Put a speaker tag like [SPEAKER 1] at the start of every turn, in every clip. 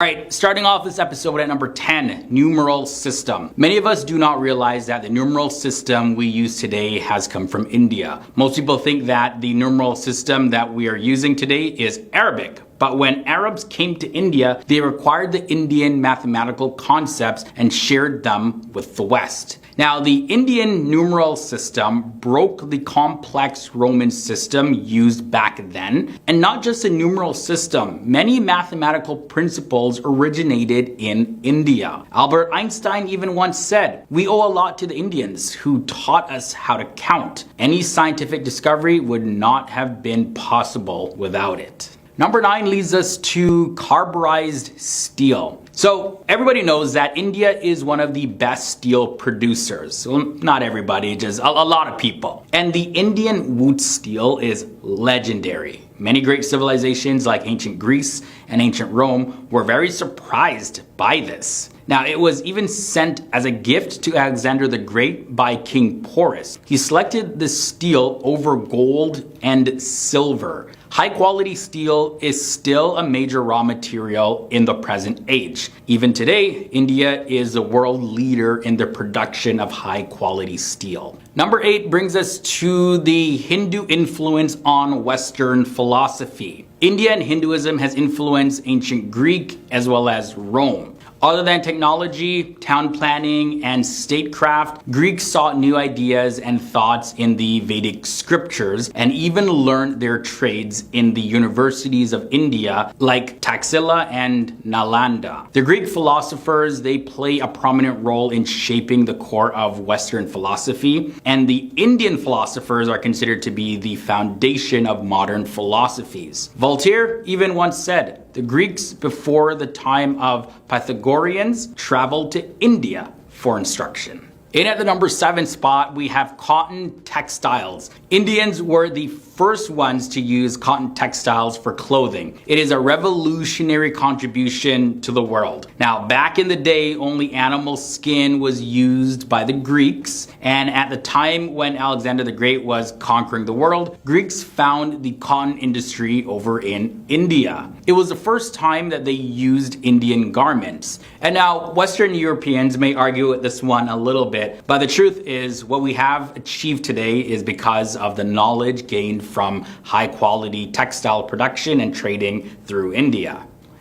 [SPEAKER 1] Alright, starting off this episode at number 10, numeral system. Many of us do not realize that the numeral system we use today has come from India. Most people think that the numeral system that we are using today is Arabic. But when Arabs came to India, they acquired the Indian mathematical concepts and shared them with the West. Now, the Indian numeral system broke the complex Roman system used back then. And not just a numeral system, many mathematical principles originated in India. Albert Einstein even once said, "We owe a lot to the Indians who taught us how to count. Any scientific discovery would not have been possible without it." Number 9 leads us to carburized steel. So everybody knows that India is one of the best steel producers. Well, not everybody, just a lot of people. And the Indian wood steel is legendary. Many great civilizations like ancient Greece and ancient Rome were very surprised by this. Now, it was even sent as a gift to Alexander the Great by King Porus. He selected the steel over gold and silver. High quality steel is still a major raw material in the present age. Even today, India is the world leader in the production of high quality steel. Number 8 brings us to the Hindu influence on Western philosophy. Indian Hinduism has influenced ancient Greek as well as Rome. Other than technology, town planning, and statecraft, Greeks sought new ideas and thoughts in the Vedic scriptures and even learned their trades in the universities of India like Taxila and Nalanda. The Greek philosophers, they play a prominent role in shaping the core of Western philosophy, and the Indian philosophers are considered to be the foundation of modern philosophies. Voltaire even once said, "The Greeks before the time of Pythagoreans traveled to India for instruction." In at the number 7 spot, we have cotton textiles. Indians were the first ones to use cotton textiles for clothing. It is a revolutionary contribution to the world. Now, back in the day, only animal skin was used by the Greeks. And at the time when Alexander the Great was conquering the world, Greeks found the cotton industry over in India. It was the first time that they used Indian garments. And now, Western Europeans may argue with this one a little bit, but the truth is what we have achieved today is because of the knowledge gained from high quality textile production and trading through India.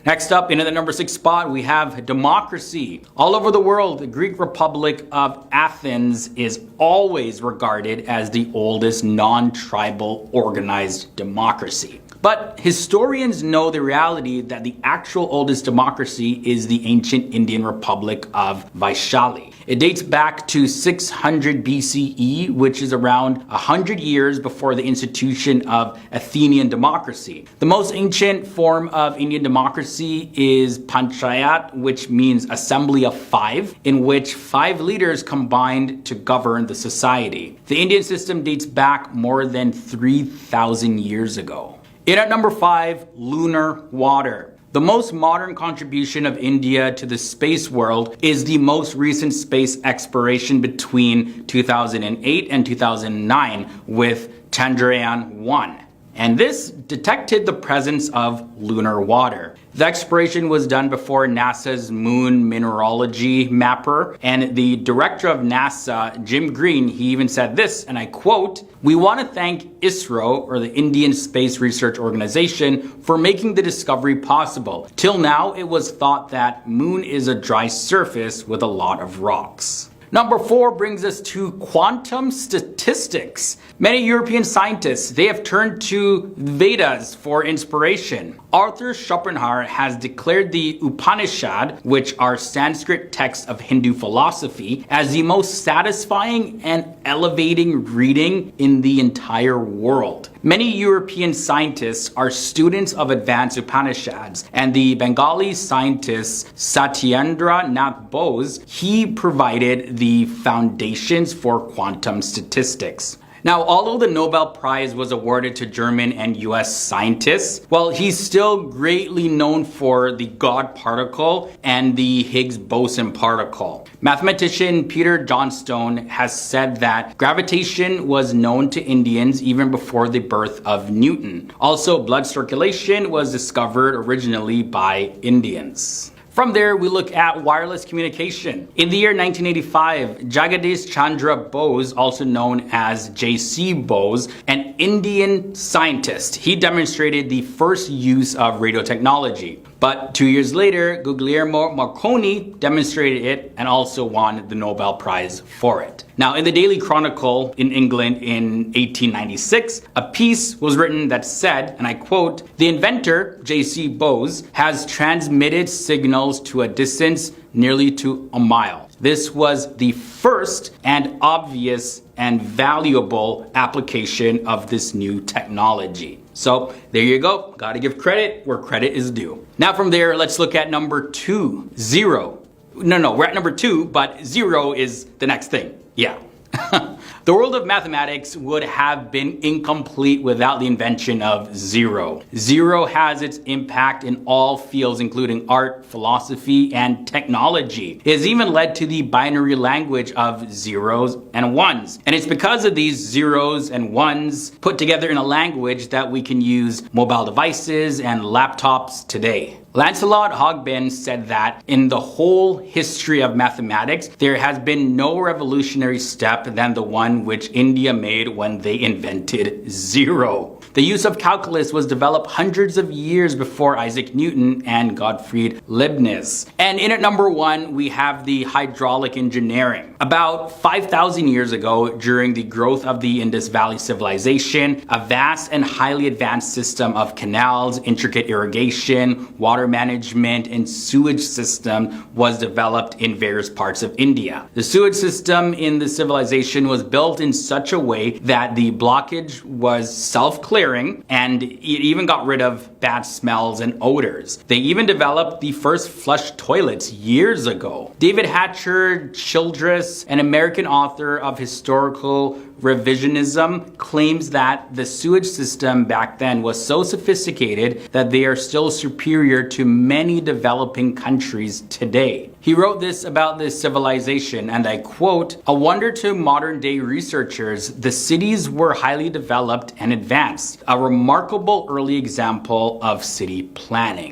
[SPEAKER 1] Next up, in the number 6 spot, we have democracy. All over the world, the Greek Republic of Athens is always regarded as the oldest non-tribal organized democracy. But historians know the reality that the actual oldest democracy is the ancient Indian Republic of Vaishali. It dates back to 600 BCE, which is around 100 years before the institution of Athenian democracy. The most ancient form of Indian democracy is Panchayat, which means assembly of 5, in which 5 leaders combined to govern the society. The Indian system dates back more than 3,000 years ago. In at number 5, lunar water. The most modern contribution of India to the space world is the most recent space exploration between 2008 and 2009 with Chandrayaan-1. And this detected the presence of lunar water. The exploration was done before NASA's moon mineralogy mapper, and the director of NASA, Jim Green, he even said this, and I quote, "We want to thank ISRO, or the Indian Space Research Organization, for making the discovery possible. Till now, it was thought that moon is a dry surface with a lot of rocks." Number 4 brings us to quantum statistics. Many European scientists, they have turned to Vedas for inspiration. Arthur Schopenhauer has declared the Upanishad, which are Sanskrit texts of Hindu philosophy, as the most satisfying and elevating reading in the entire world. Many European scientists are students of advanced Upanishads, and the Bengali scientist Satyendra Nath Bose, he provided the foundations for quantum statistics. Now, although the Nobel Prize was awarded to German and US scientists, well, he's still greatly known for the God particle and the Higgs boson particle. Mathematician Peter Johnstone has said that gravitation was known to Indians even before the birth of Newton. Also, blood circulation was discovered originally by Indians. From there, we look at wireless communication. In the year 1985, Jagadish Chandra Bose, also known as J.C. Bose, an Indian scientist, he demonstrated the first use of radio technology. But 2 years later, Guglielmo Marconi demonstrated it and also won the Nobel Prize for it. Now, in the Daily Chronicle in England in 1896, a piece was written that said, and I quote, "The inventor, J.C. Bose, has transmitted signals to a distance nearly to a mile. This was the first and obvious and valuable application of this new technology." So there you go. Gotta give credit where credit is due. Now from there, let's look at number 2, 0. No, we're at number 2, but 0 is the next thing. Yeah. The world of mathematics would have been incomplete without the invention of zero. Zero has its impact in all fields, including art, philosophy, and technology. It has even led to the binary language of zeros and ones. And it's because of these zeros and ones put together in a language that we can use mobile devices and laptops today. Lancelot Hogben said that in the whole history of mathematics, there has been no revolutionary step than the one which India made when they invented zero. The use of calculus was developed hundreds of years before Isaac Newton and Gottfried Leibniz. And in at number 1, we have the hydraulic engineering. About 5,000 years ago, during the growth of the Indus Valley civilization, a vast and highly advanced system of canals, intricate irrigation, water management, and sewage system was developed in various parts of India. The sewage system in the civilization was built in such a way that the blockage was self-clearing, and it even got rid of bad smells and odors. They even developed the first flush toilets years ago. David Hatcher Childress, an American author of historical revisionism, claims that the sewage system back then was so sophisticated that they are still superior to many developing countries today. He wrote this about this civilization, and I quote, "A wonder to modern day researchers, the cities were highly developed and advanced, a remarkable early example of city planning."